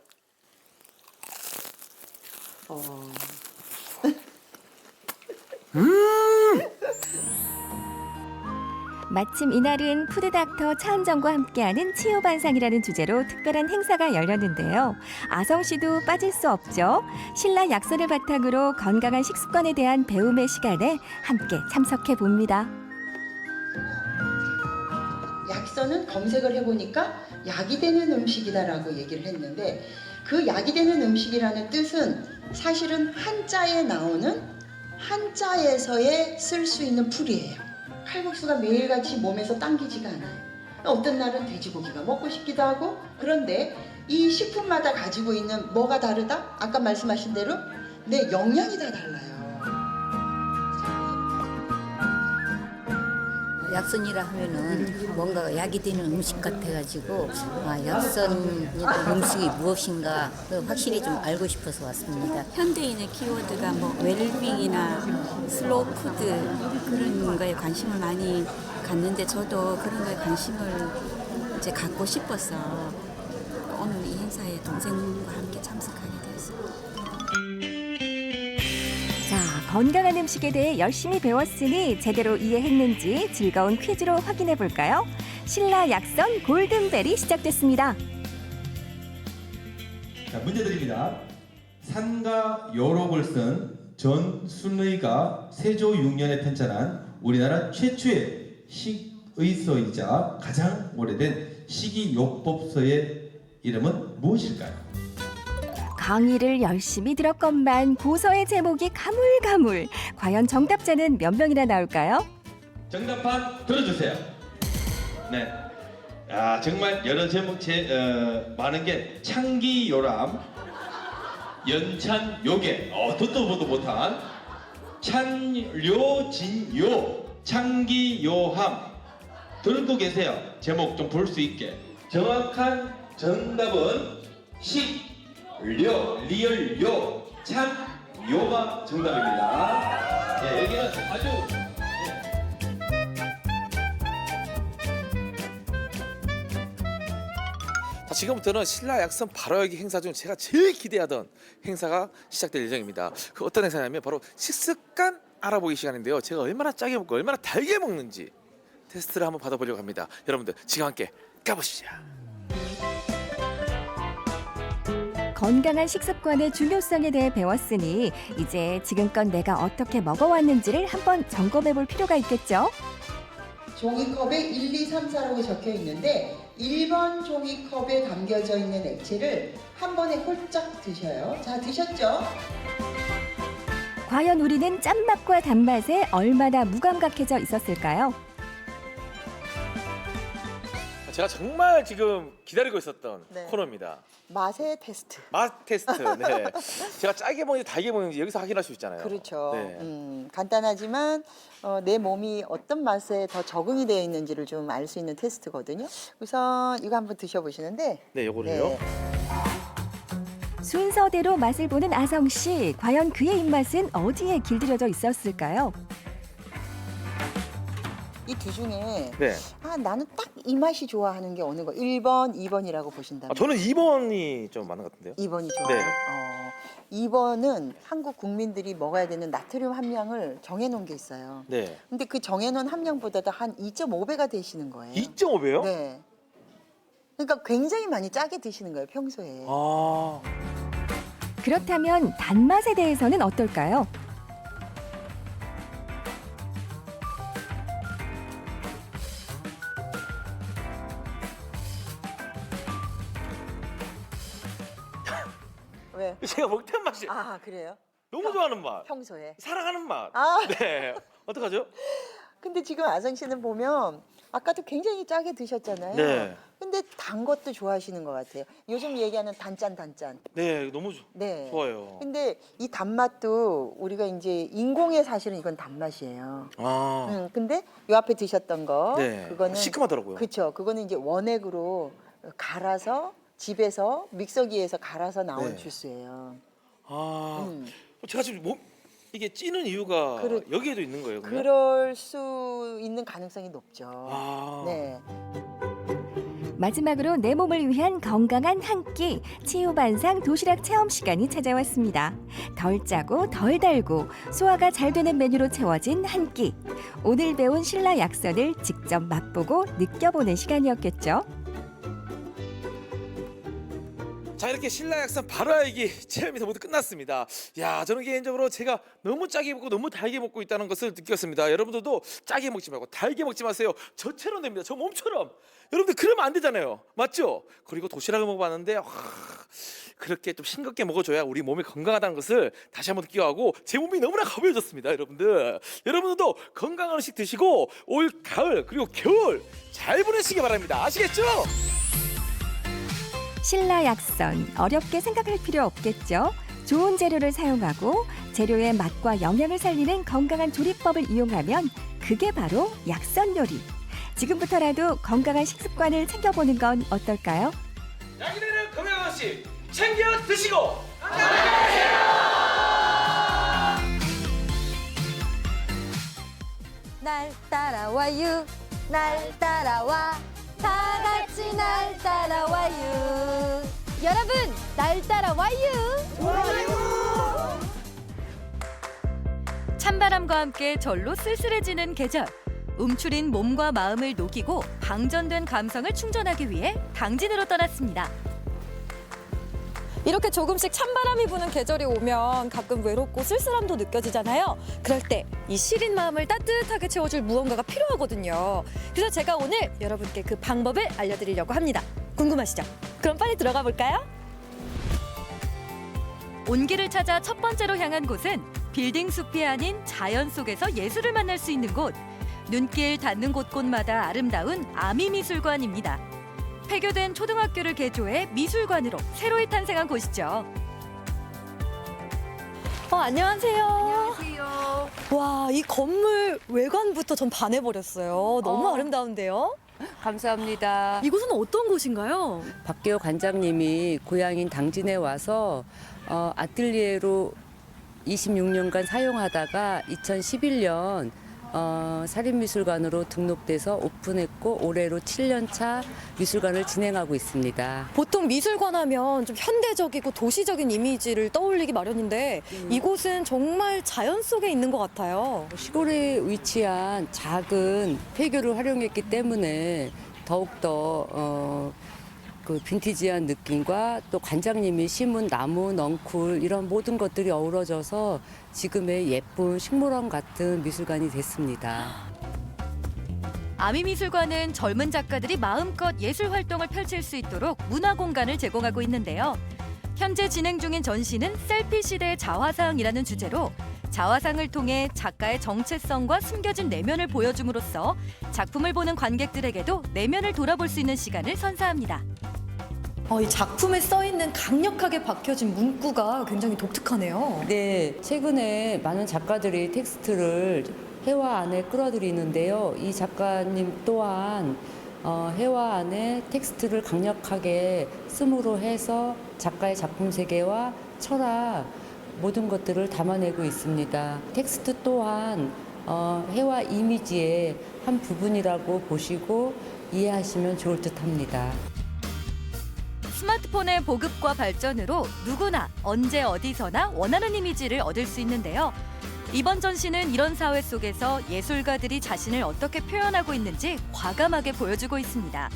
마침 이날은 푸드닥터 차은정과 함께하는 치유반상이라는 주제로 특별한 행사가 열렸는데요. 아성 씨도 빠질 수 없죠. 신라 약선을 바탕으로 건강한 식습관에 대한 배움의 시간에 함께 참석해 봅니다. 약선은 검색을 해보니까 약이 되는 음식이다라고 얘기를 했는데 그 약이 되는 음식이라는 뜻은 사실은 한자에 나오는 한자에서의 쓸 수 있는 풀이에요. 칼국수가 매일같이 몸에서 당기지가 않아요. 어떤 날은 돼지고기가 먹고 싶기도 하고 그런데 이 식품마다 가지고 있는 뭐가 다르다? 아까 말씀하신 대로 내 영양이 다 달라요. 약선이라 하면은 뭔가 약이 되는 음식 같아가지고 약선 음식이 무엇인가 확실히 좀 알고 싶어서 왔습니다. 현대인의 키워드가 뭐 웰빙이나 슬로우 푸드 그런 거에 관심을 많이 갖는데 저도 그런 거에 관심을 이제 갖고 싶어서 오늘 이 행사에 동생과 함께 참석하게 되었습니다. 자, 건강한 음식에 대해 열심히 배웠으니 제대로 이해했는지 즐거운 퀴즈로 확인해 볼까요? 신라 약선 골든벨이 시작됐습니다. 자, 문제 드립니다. 산과 요록을 쓴 전순의가 세조 6년에 편찬한 우리나라 최초의 식의서이자 가장 오래된 식이요법서의 이름은 무엇일까요? 강의를 열심히 들었건만 고서의 제목이 가물가물. 과연 정답자는 몇 명이나 나올까요? 정답판 들어주세요. 네. 아, 정말 여러 제목 많은 게 창기요람, 연찬요계, 듣도 보도 못한 찬료진요, 창기요함. 들고 계세요. 제목 좀 볼 수 있게. 정확한 정답은 리얼요, 참요가 정답입니다. 네, 여기는 아주 자, 지금부터는 신라 약선 발화하기 행사 중 제가 제일 기대하던 행사가 시작될 예정입니다. 그 어떤 행사냐면 바로 식습관 알아보기 시간인데요. 제가 얼마나 짜게 먹고 얼마나 달게 먹는지 테스트를 한번 받아보려고 합니다. 여러분들 지금 함께 가보시죠. 건강한 식습관의 중요성에 대해 배웠으니 이제 지금껏 내가 어떻게 먹어왔는지를 한번 점검해 볼 필요가 있겠죠? 종이컵에 1, 2, 3, 4라고 적혀 있는데 1번 종이컵에 담겨져 있는 액체를 한 번에 홀짝 드셔요. 자, 드셨죠? 과연 우리는 짠맛과 단맛에 얼마나 무감각해져 있었을까요? 제가 정말 지금 기다리고 있었던 네. 코너입니다. 맛의 테스트. 맛 테스트. 네. 제가 짜게 먹는지 달게 먹는지 여기서 확인할 수 있잖아요. 그렇죠. 네. 간단하지만 내 몸이 어떤 맛에 더 적응이 되어 있는지를 좀 알 수 있는 테스트거든요. 우선 이거 한번 드셔보시는데. 네, 요거를요. 순서대로 맛을 보는 아성 씨, 과연 그의 입맛은 어디에 길들여져 있었을까요? 이 두 중에 네. 나는 딱 이 맛이 좋아하는 게 어느 거? 1번, 2번이라고 보신다면. 저는 2번이 좀 맞는 것 같은데요. 2번이 좋아요. 네. 2번은 한국 국민들이 먹어야 되는 나트륨 함량을 정해놓은 게 있어요. 네. 근데 그 정해놓은 함량보다도 한 2.5배가 되시는 거예요. 2.5배요? 네. 그러니까 굉장히 많이 짜게 드시는 거예요, 평소에. 그렇다면 단맛에 대해서는 어떨까요? 왜? 제가 먹던 맛이 그래요? 너무 좋아하는 맛. 평소에. 사랑하는 맛. 아. 네. 어떡하죠? 근데 지금 아성 씨는 보면 아까도 굉장히 짜게 드셨잖아요. 네. 근데 근데 단 것도 좋아하시는 것 같아요. 요즘 얘기하는 단짠. 네, 너무 네. 좋아요. 근데 이 단맛도 우리가 이제 인공의 사실은 이건 단맛이에요. 근데 요 앞에 드셨던 거 네, 그거는 시큼하더라고요. 그렇죠. 그거는 이제 원액으로 갈아서 집에서 믹서기에서 갈아서 나온 네. 주스예요. 제가 지금 이게 찌는 이유가 여기에도 있는 거예요, 그러면? 그럴 수 있는 가능성이 높죠. 네. 마지막으로 내 몸을 위한 건강한 한 끼 치유반상 도시락 체험 시간이 찾아왔습니다. 덜 짜고 덜 달고 소화가 잘 되는 메뉴로 채워진 한 끼. 오늘 배운 신라 약선을 직접 맛보고 느껴보는 시간이었겠죠. 자, 이렇게 신라약산 바로 알기 체험이 모두 끝났습니다. 야, 저는 개인적으로 제가 너무 짜게 먹고 너무 달게 먹고 있다는 것을 느꼈습니다. 여러분들도 짜게 먹지 말고 달게 먹지 마세요. 저처럼 됩니다. 저 몸처럼. 여러분들 그러면 안 되잖아요. 맞죠? 그리고 도시락을 먹어봤는데 그렇게 좀 싱겁게 먹어줘야 우리 몸이 건강하다는 것을 다시 한번 느끼고 제 몸이 너무나 가벼워졌습니다. 여러분들도 건강한 음식 드시고 올 가을 그리고 겨울 잘 보내시기 바랍니다. 아시겠죠? 신라 약선 어렵게 생각할 필요 없겠죠. 좋은 재료를 사용하고 재료의 맛과 영양을 살리는 건강한 조리법을 이용하면 그게 바로 약선 요리. 지금부터라도 건강한 식습관을 챙겨보는 건 어떨까요? 약이 되는 건강한 음식 챙겨 드시고 날 따라와요 날 따라와 다 같이 날 따라와요 여러분 날 따라와요 찬바람과 함께 절로 쓸쓸해지는 계절. 움츠린 몸과 마음을 녹이고 방전된 감성을 충전하기 위해 당진으로 떠났습니다. 이렇게 조금씩 찬바람이 부는 계절이 오면 가끔 외롭고 쓸쓸함도 느껴지잖아요. 그럴 때 이 시린 마음을 따뜻하게 채워줄 무언가가 필요하거든요. 그래서 제가 오늘 여러분께 그 방법을 알려드리려고 합니다. 궁금하시죠? 그럼 빨리 들어가 볼까요? 온기를 찾아 첫 번째로 향한 곳은 빌딩 숲이 아닌 자연 속에서 예술을 만날 수 있는 곳. 눈길 닿는 곳곳마다 아름다운 아미미술관입니다. 폐교된 초등학교를 개조해 미술관으로 새로이 탄생한 곳이죠. 안녕하세요. 안녕하세요. 와, 이 건물 외관부터 전 반해버렸어요. 너무 아름다운데요? 감사합니다. 이곳은 어떤 곳인가요? 박계호 관장님이 고향인 당진에 와서 아틀리에로 26년간 사용하다가 2011년 사립미술관으로 등록돼서 오픈했고 올해로 7년차 미술관을 진행하고 있습니다. 보통 미술관 하면 좀 현대적이고 도시적인 이미지를 떠올리기 마련인데 이곳은 정말 자연 속에 있는 것 같아요. 시골에 위치한 작은 폐교를 활용했기 때문에 더욱더 그 빈티지한 느낌과 또 관장님이 심은 나무, 넝쿨 이런 모든 것들이 어우러져서 지금의 예쁜 식물원 같은 미술관이 됐습니다. 아미미술관은 젊은 작가들이 마음껏 예술 활동을 펼칠 수 있도록 문화 공간을 제공하고 있는데요. 현재 진행 중인 전시는 셀피 시대의 자화상이라는 주제로 자화상을 통해 작가의 정체성과 숨겨진 내면을 보여줌으로써 작품을 보는 관객들에게도 내면을 돌아볼 수 있는 시간을 선사합니다. 이 작품에 써있는 강력하게 박혀진 문구가 굉장히 독특하네요. 네, 최근에 많은 작가들이 텍스트를 회화 안에 끌어들이는데요. 이 작가님 또한 회화 안에 텍스트를 강력하게 씀으로 해서 작가의 작품 세계와 철학 모든 것들을 담아내고 있습니다. 텍스트 또한 회화 이미지의 한 부분이라고 보시고 이해하시면 좋을 듯합니다. 스마트폰의 보급과 발전으로 누구나 언제 어디서나 원하는 이미지를 얻을 수 있는데요. 이번 전시는 이런 사회 속에서 예술가들이 자신을 어떻게 표현하고 있는지 과감하게 보여주고 있습니다.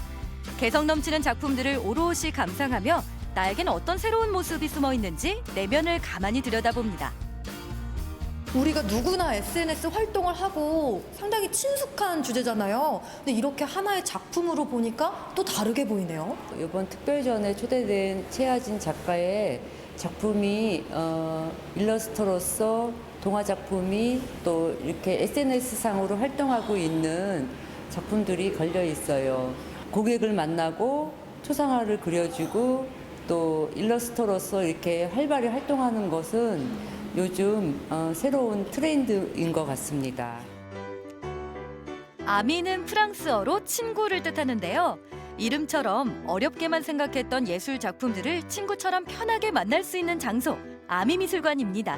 개성 넘치는 작품들을 오롯이 감상하며 나에겐 어떤 새로운 모습이 숨어 있는지 내면을 가만히 들여다봅니다. 우리가 누구나 SNS 활동을 하고 상당히 친숙한 주제잖아요. 근데 이렇게 하나의 작품으로 보니까 또 다르게 보이네요. 이번 특별전에 초대된 최하진 작가의 작품이 일러스터로서 동화 작품이 또 이렇게 SNS상으로 활동하고 있는 작품들이 걸려 있어요. 고객을 만나고 초상화를 그려주고 또 일러스터로서 이렇게 활발히 활동하는 것은 요즘 새로운 트렌드인 것 같습니다. 아미는 프랑스어로 친구를 뜻하는데요. 이름처럼 어렵게만 생각했던 예술 작품들을 친구처럼 편하게 만날 수 있는 장소, 아미미술관입니다.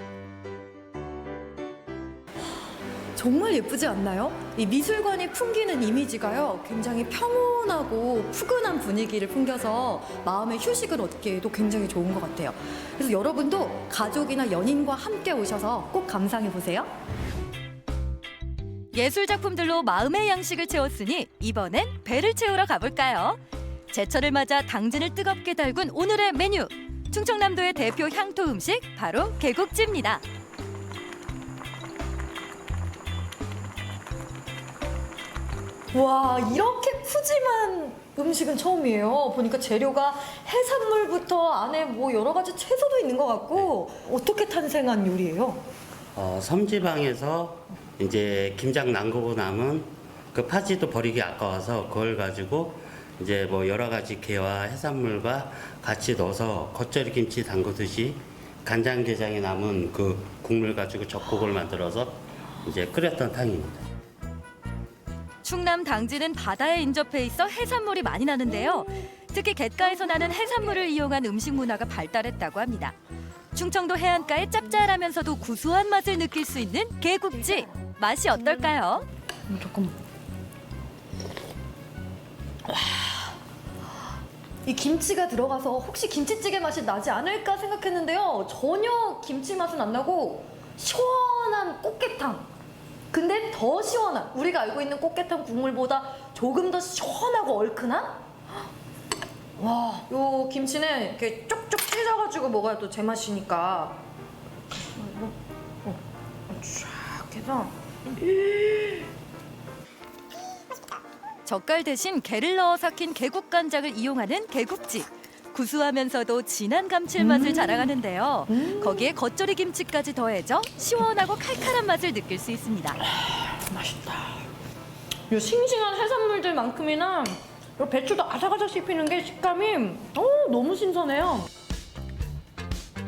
정말 예쁘지 않나요? 이 미술관이 풍기는 이미지가요, 굉장히 평온하고 푸근한 분위기를 풍겨서 마음의 휴식을 얻기에도 굉장히 좋은 것 같아요. 그래서 여러분도 가족이나 연인과 함께 오셔서 꼭 감상해 보세요. 예술 작품들로 마음의 양식을 채웠으니 이번엔 배를 채우러 가볼까요? 제철을 맞아 당진을 뜨겁게 달군 오늘의 메뉴. 충청남도의 대표 향토 음식 바로 개국지입니다. 와, 이렇게 푸짐한 음식은 처음이에요. 보니까 재료가 해산물부터 안에 뭐 여러 가지 채소도 있는 것 같고, 어떻게 탄생한 요리예요? 섬지방에서 이제 김장 남그고 남은 그 파지도 버리기 아까워서 그걸 가지고 이제 뭐 여러 가지 게와 해산물과 같이 넣어서 겉절이 김치 담그듯이 간장게장에 남은 그 국물 가지고 젓국을 만들어서 이제 끓였던 탕입니다. 충남 당진은 바다에 인접해 있어 해산물이 많이 나는데요. 특히 갯가에서 나는 해산물을 이용한 음식 문화가 발달했다고 합니다. 충청도 해안가의 짭짤하면서도 구수한 맛을 느낄 수 있는 개국지. 맛이 어떨까요? 잠깐만. 와, 이 김치가 들어가서 혹시 김치찌개 맛이 나지 않을까 생각했는데요. 전혀 김치 맛은 안 나고 시원한 꽃게탕. 근데 더 시원한, 우리가 알고 있는 꽃게탕 국물보다 조금 더 시원하고 얼큰한? 와, 요 김치는 이렇게 쪽쪽 찢어가지고 먹어야 또 제맛이니까. 쫙 해서. 젓갈 대신 게를 넣어 삭힌 개국 간장을 이용하는 개국지. 구수하면서도 진한 감칠맛을 자랑하는데요. 거기에 겉절이 김치까지 더해져 시원하고 칼칼한 맛을 느낄 수 있습니다. 맛있다. 요 싱싱한 해산물들만큼이나 요 배추도 아삭아삭 씹히는 게 식감이 너무 신선해요.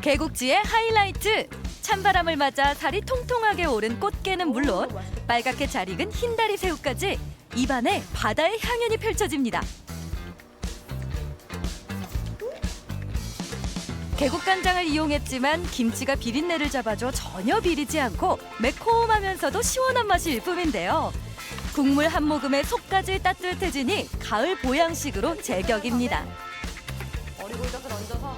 개국지의 하이라이트! 찬바람을 맞아 살이 통통하게 오른 꽃게는 물론 빨갛게 잘 익은 흰다리 새우까지 입안에 바다의 향연이 펼쳐집니다. 개국간장을 이용했지만 김치가 비린내를 잡아줘 전혀 비리지 않고 매콤하면서도 시원한 맛이 일품인데요. 국물 한 모금에 속까지 따뜻해지니 가을 보양식으로 제격입니다. 어리굴젓을 얹어서.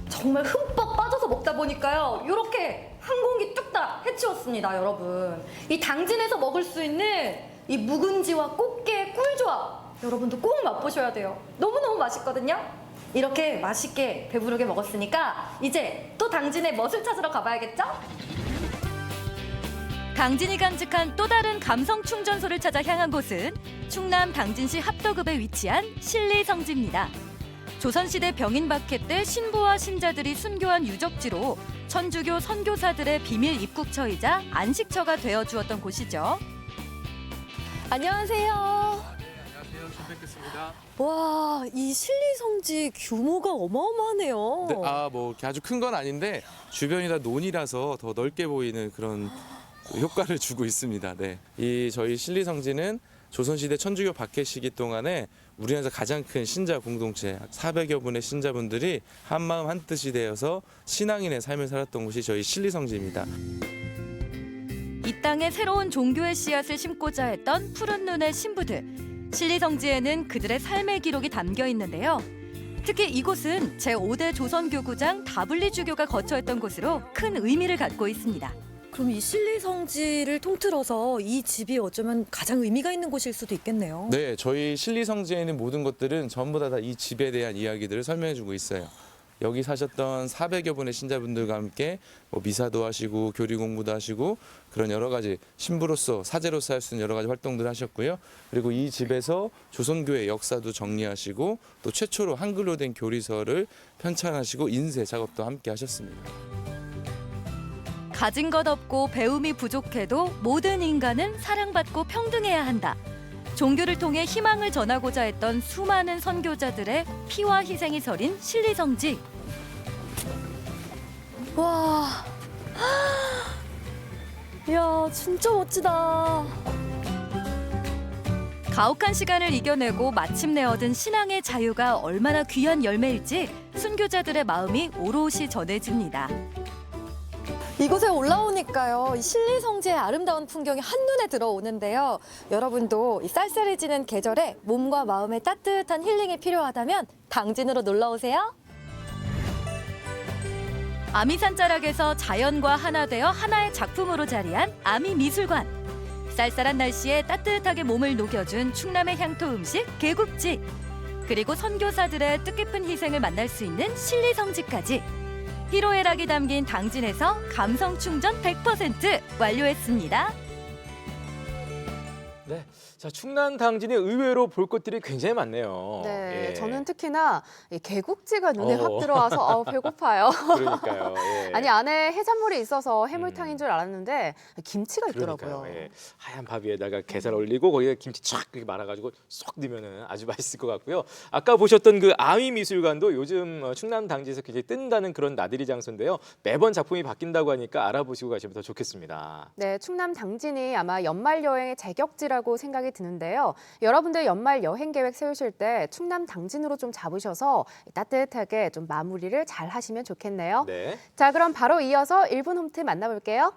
정말 흠뻑 빠져서 먹다 보니까요, 이렇게 한 공기 뚝딱 해치웠습니다, 여러분. 이 당진에서 먹을 수 있는 이 묵은지와 꽃게의 꿀조합, 여러분도 꼭 맛보셔야 돼요. 너무너무 맛있거든요. 이렇게 맛있게 배부르게 먹었으니까 이제 또 당진의 멋을 찾으러 가봐야겠죠? 당진이 간직한 또 다른 감성 충전소를 찾아 향한 곳은 충남 당진시 합덕읍에 위치한 신리성지입니다. 조선시대 병인박해 때 신부와 신자들이 순교한 유적지로 천주교 선교사들의 비밀 입국처이자 안식처가 되어주었던 곳이죠. 안녕하세요. 안녕하세요. 처음 뵙겠습니다. 와, 이 신리성지 규모가 어마어마하네요. 네, 뭐 아주 큰 건 아닌데 주변이 다 논이라서 더 넓게 보이는 그런 효과를 주고 있습니다. 네, 이 저희 신리성지는 조선시대 천주교 박해 시기 동안에 우리나라에서 가장 큰 신자 공동체 400여 분의 신자분들이 한마음 한뜻이 되어서 신앙인의 삶을 살았던 곳이 저희 신리성지입니다. 이 땅에 새로운 종교의 씨앗을 심고자 했던 푸른 눈의 신부들. 신리성지에는 그들의 삶의 기록이 담겨 있는데요. 특히 이곳은 제5대 조선교구장 다블리 주교가 거처했던 곳으로 큰 의미를 갖고 있습니다. 그럼 이 신리성지를 통틀어서 이 집이 어쩌면 가장 의미가 있는 곳일 수도 있겠네요. 네, 저희 신리성지에 있는 모든 것들은 전부 다 이 집에 대한 이야기들을 설명해주고 있어요. 여기 사셨던 400여 분의 신자분들과 함께 뭐 미사도 하시고 교리 공부도 하시고 그런 여러 가지 신부로서 사제로서 할 수 있는 여러 가지 활동들을 하셨고요. 그리고 이 집에서 조선교회 역사도 정리하시고 또 최초로 한글로 된 교리서를 편찬하시고 인쇄 작업도 함께 하셨습니다. 가진 것 없고 배움이 부족해도 모든 인간은 사랑받고 평등해야 한다. 종교를 통해 희망을 전하고자 했던 수많은 선교자들의 피와 희생이 서린 신리성지. 와, 이야 진짜 멋지다. 가혹한 시간을 이겨내고 마침내 얻은 신앙의 자유가 얼마나 귀한 열매일지 순교자들의 마음이 오롯이 전해집니다. 이곳에 올라오니까요, 이 신리성지의 아름다운 풍경이 한눈에 들어오는데요. 여러분도 이 쌀쌀해지는 계절에 몸과 마음의 따뜻한 힐링이 필요하다면 당진으로 놀러 오세요. 아미산 자락에서 자연과 하나 되어 하나의 작품으로 자리한 아미미술관. 쌀쌀한 날씨에 따뜻하게 몸을 녹여준 충남의 향토 음식 개국지. 그리고 선교사들의 뜻깊은 희생을 만날 수 있는 신리성지까지. 희로애락이 담긴 당진에서 감성 충전 100% 완료했습니다. 네. 자, 충남 당진에 의외로 볼 것들이 굉장히 많네요. 네, 예. 저는 특히나 이 개국지가 눈에 어. 확 들어와서 배고파요. 그러니까요. 예. 아니 안에 해산물이 있어서 해물탕인 줄 알았는데 김치가 있더라고요. 그러니까요. 예. 하얀 밥 위에다가 게살 올리고 거기에 김치 쫙 이렇게 말아가지고 쏙 넣으면은 아주 맛있을 것 같고요. 아까 보셨던 그 아미미술관도 요즘 충남 당지에서 굉장히 뜬다는 그런 나들이 장소인데요. 매번 작품이 바뀐다고 하니까 알아보시고 가시면 더 좋겠습니다. 네, 충남 당진이 아마 연말 여행의 제격지라고 생각이 드는데요. 여러분들 연말 여행 계획 세우실 때 충남 당진으로 좀 잡으셔서 따뜻하게 좀 마무리를 잘 하시면 좋겠네요. 네. 자, 그럼 바로 이어서 1분 홈트 만나볼게요.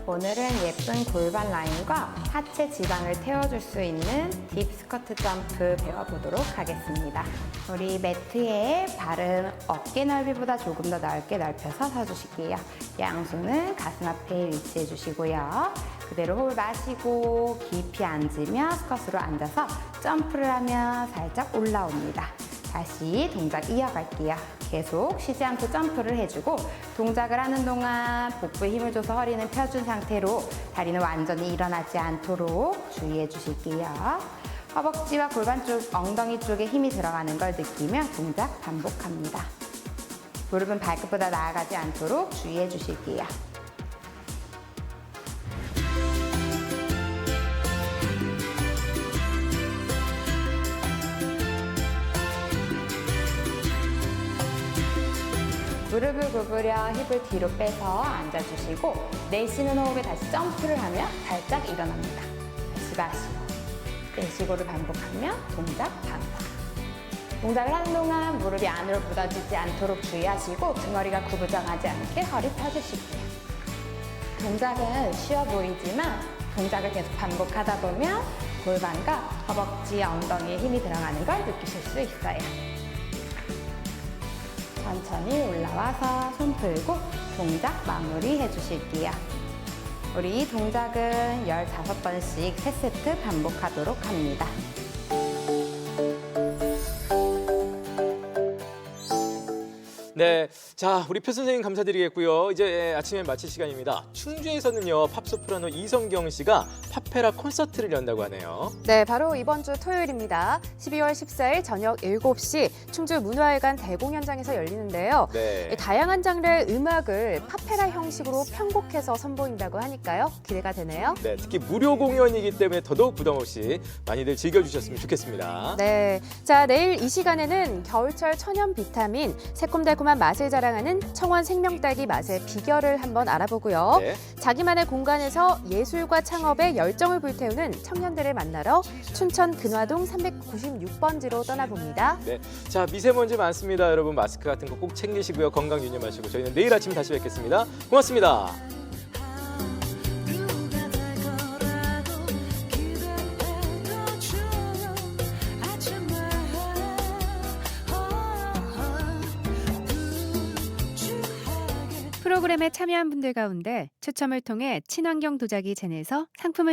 오늘은 예쁜 골반 라인과 하체 지방을 태워줄 수 있는 딥 스커트 점프 배워보도록 하겠습니다. 우리 매트에 발은 어깨 넓이보다 조금 더 넓게 넓혀서 서주실게요. 양손은 가슴 앞에 위치해 주시고요. 그대로 호흡 마시고 깊이 앉으며 스쿼트로 앉아서 점프를 하면 살짝 올라옵니다. 다시 동작 이어갈게요. 계속 쉬지 않고 점프를 해주고 동작을 하는 동안 복부에 힘을 줘서 허리는 펴준 상태로 다리는 완전히 일어나지 않도록 주의해 주실게요. 허벅지와 골반 쪽, 엉덩이 쪽에 힘이 들어가는 걸 느끼며 동작 반복합니다. 무릎은 발끝보다 나아가지 않도록 주의해 주실게요. 무릎을 구부려 힙을 뒤로 빼서 앉아주시고 내쉬는 호흡에 다시 점프를 하며 살짝 일어납니다. 다시 마시고 내쉬고를 반복하며 동작 반복. 동작을 하는 동안 무릎이 안으로 묻어지지 않도록 주의하시고 등허리가 구부정하지 않게 허리 펴주시고요. 동작은 쉬워 보이지만 동작을 계속 반복하다 보면 골반과 허벅지, 엉덩이에 힘이 들어가는 걸 느끼실 수 있어요. 천천히 올라와서 손 풀고 동작 마무리 해주실게요. 우리 이 동작은 15번씩 3세트 반복하도록 합니다. 네, 자 우리 표 선생님 감사드리겠고요. 이제 아침에 마칠 시간입니다. 충주에서는요 팝소프라노 이성경 씨가 팝페라 콘서트를 연다고 하네요. 네, 바로 이번 주 토요일입니다. 12월 14일 저녁 7시 충주 문화회관 대공연장에서 열리는데요. 네. 다양한 장르의 음악을 팝페라 형식으로 편곡해서 선보인다고 하니까요. 기대가 되네요. 네, 특히 무료 공연이기 때문에 더더욱 부담 없이 많이들 즐겨주셨으면 좋겠습니다. 네, 자 내일 이 시간에는 겨울철 천연 비타민, 새콤달콤한 맛을 자랑하는 청원 생명딸기 맛의 비결을 한번 알아보고요. 네. 자기만의 공간에서 예술과 창업에 열정을 불태우는 청년들을 만나러 춘천 근화동 396번지로 떠나봅니다. 네, 자 미세먼지 많습니다. 여러분 마스크 같은 거 꼭 챙기시고요. 건강 유념하시고 저희는 내일 아침 다시 뵙겠습니다. 고맙습니다. 프로그램에 참여한 분들 가운데 추첨을 통해 친환경 도자기 젠에서 상품을